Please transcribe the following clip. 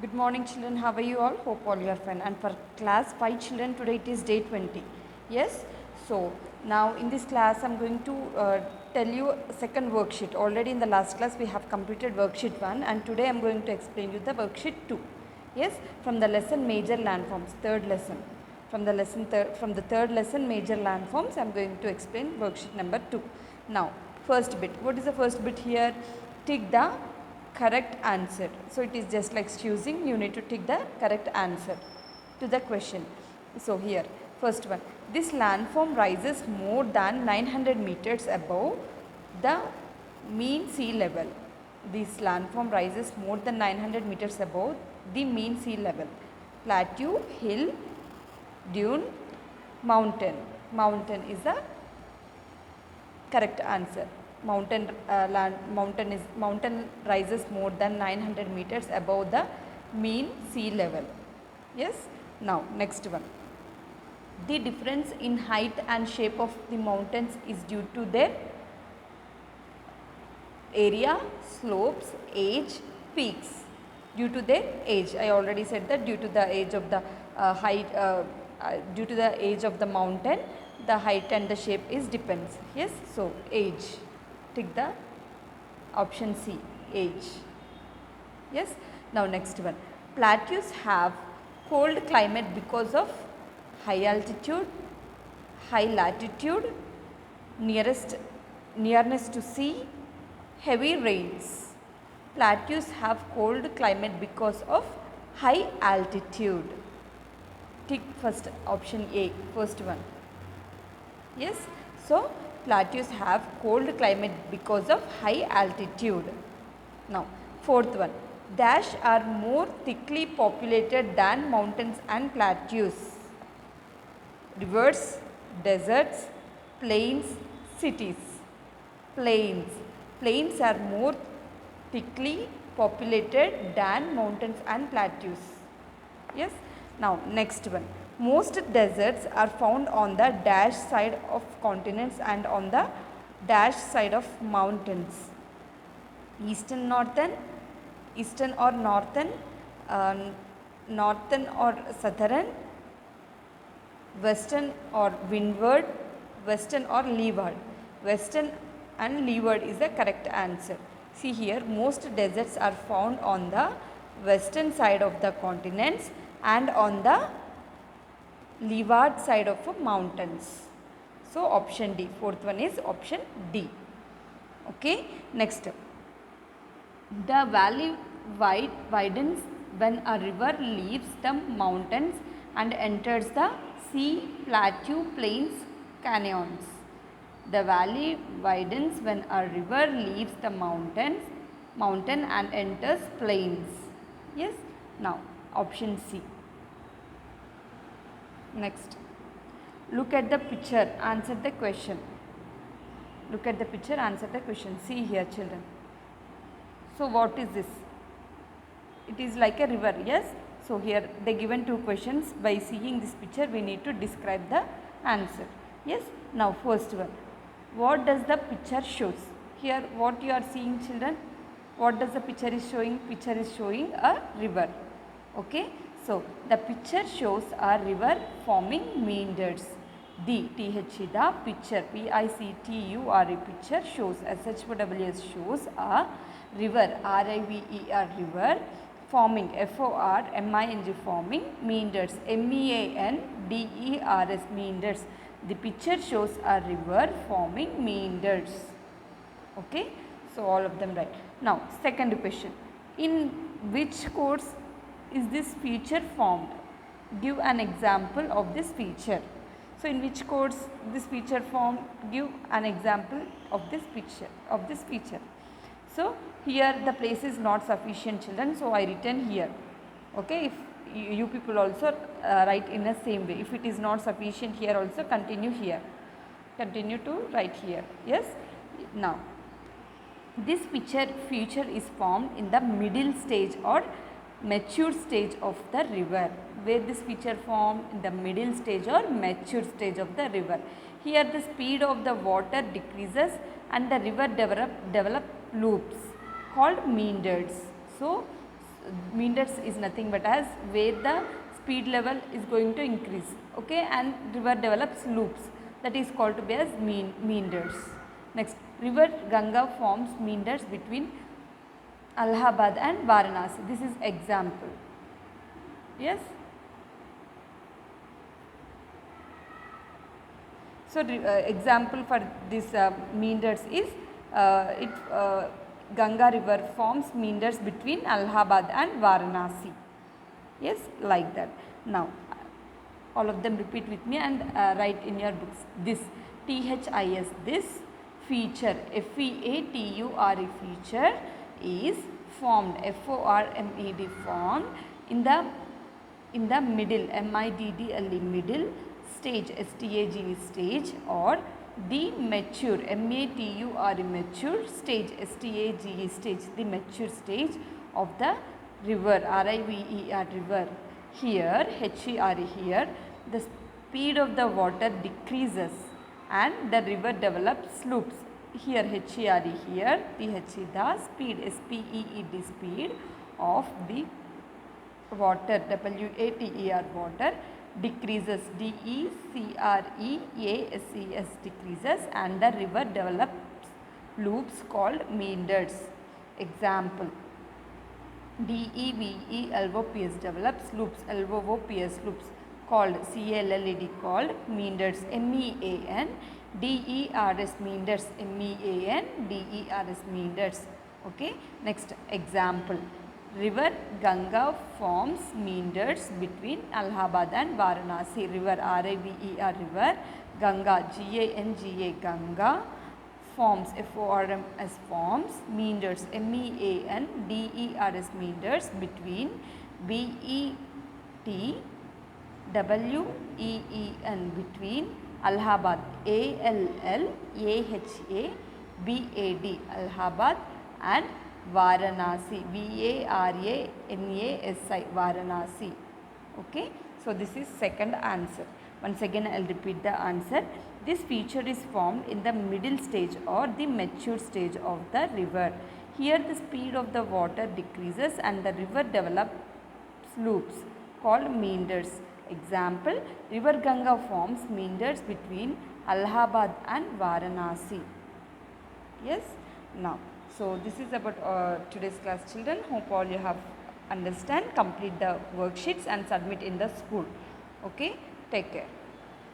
Good morning children, how are you all? Hope all you are fine. And for class 5 children, today it is day 20. Yes? So, now in this class I am going to tell you second worksheet. Already in the last class we have completed worksheet 1 and today I am going to explain you the worksheet 2. Yes? From the lesson major landforms, third lesson. From the third lesson major landforms I am going to explain worksheet number 2. Now, first bit. What is the first bit here? Tick the correct answer. So it is just like choosing, you need to tick the correct answer to the question. So here, first one, this landform rises more than 900 meters above the mean sea level. This landform rises more than 900 meters above the mean sea level. Plateau, hill, dune, mountain. Mountain is the correct answer. Mountain rises more than 900 meters above the mean sea level. Yes. Now next one. The difference in height and shape of the mountains is due to their area, slopes, age, peaks. Due to their age, I already said that due to the age of the due to the age of the mountain, the height and the shape is depends. Yes. So age. Tick the option C, age. Yes. Now next one. Plateaus have cold climate because of high altitude, high latitude, nearness to sea, heavy rains. Plateaus have cold climate because of high altitude. Tick first option A, first one. Yes. So plateaus have cold climate because of high altitude. Now fourth one, dash are more thickly populated than mountains and plateaus. Rivers, deserts, plains, cities. Plains. Plains are more thickly populated than mountains and plateaus. Yes. Now next one. Most deserts are found on the dash side of continents and on the dash side of mountains. Eastern or northern, northern or southern, western or windward, western or leeward. Western and leeward is the correct answer. See here, most deserts are found on the western side of the continents and on the leeward side of mountains. So option D, fourth one is option D. Okay, next. The valley widens when a river leaves the mountains and enters the sea, plateau, plains, canyons. The valley widens when a river leaves the mountain and enters plains. Yes. Now option C. Next, look at the picture, answer the question. Look at the picture, answer the question. See here children. So what is this? It is like a river, yes. So here they given two questions. By seeing this picture we need to describe the answer. Yes. Now first one, what does the picture shows? Here what you are seeing children? What does the picture is showing? Picture is showing a river. Okay. So the picture shows a river forming meanders. The the picture, P-I-C-T-U-R-E, picture shows, S-H-O-W-S, shows a river, R-I-V-E-R, river forming, F-O-R-M-I-N-G, forming meanders, M-E-A-N-D-E-R-S, meanders. The picture shows a river forming meanders. Okay. So all of them right. Now second question, in which course is this feature formed? Give an example of this feature. So in which course this feature formed? Give an example of this feature. So here the place is not sufficient children, so I written here. Okay, if you people also write in the same way. If it is not sufficient here also, continue here. Continue to write here. Yes. Now this feature is formed in the middle stage or mature stage of the river. Where this feature formed? In the middle stage or mature stage of the river. Here the speed of the water decreases and the river develop loops called meanders. So meanders is nothing but as where the speed level is going to increase, okay, and river develops loops, that is called to be as meanders. Next, river Ganga forms meanders between Allahabad and Varanasi. This is example. Yes. So, example for this meanders is Ganga river forms meanders between Allahabad and Varanasi. Yes, like that. Now, all of them repeat with me and write in your books. This THIS, this feature, FEATURE feature is formed, FORMED formed in the middle, MIDDLE middle stage, STAGE stage, or the mature, MATURE mature stage, STAGE stage, the mature stage of the river, RIVER river. Here, HERE here, the speed of the water decreases and the river develops slopes. Here HERE here, the speed, SPEED speed of the water, WATER water decreases, DECREASES decreases, and the river develops loops called meanders. Example, DEVELOPS develops loops, LOOPS loops called CLLED called meanders, MEAN DERS meanders, MEAN DERS meanders. Okay. Next example, river Ganga forms meanders between Allahabad and Varanasi. River RIVER river Ganga, GANGA Ganga forms, FORMS forms meanders, MEAN DERS meanders between BETWEEN between Allahabad, ALLAHABAD Allahabad and Varanasi, VARANASI Varanasi. Okay. So, this is second answer. Once again I will repeat the answer. This feature is formed in the middle stage or the mature stage of the river. Here the speed of the water decreases and the river develops loops called meanders. Example, river Ganga forms meanders between Allahabad and Varanasi. Yes. Now, so this is about today's class, children. Hope all you have understand. Complete the worksheets and submit in the school. Okay. Take care.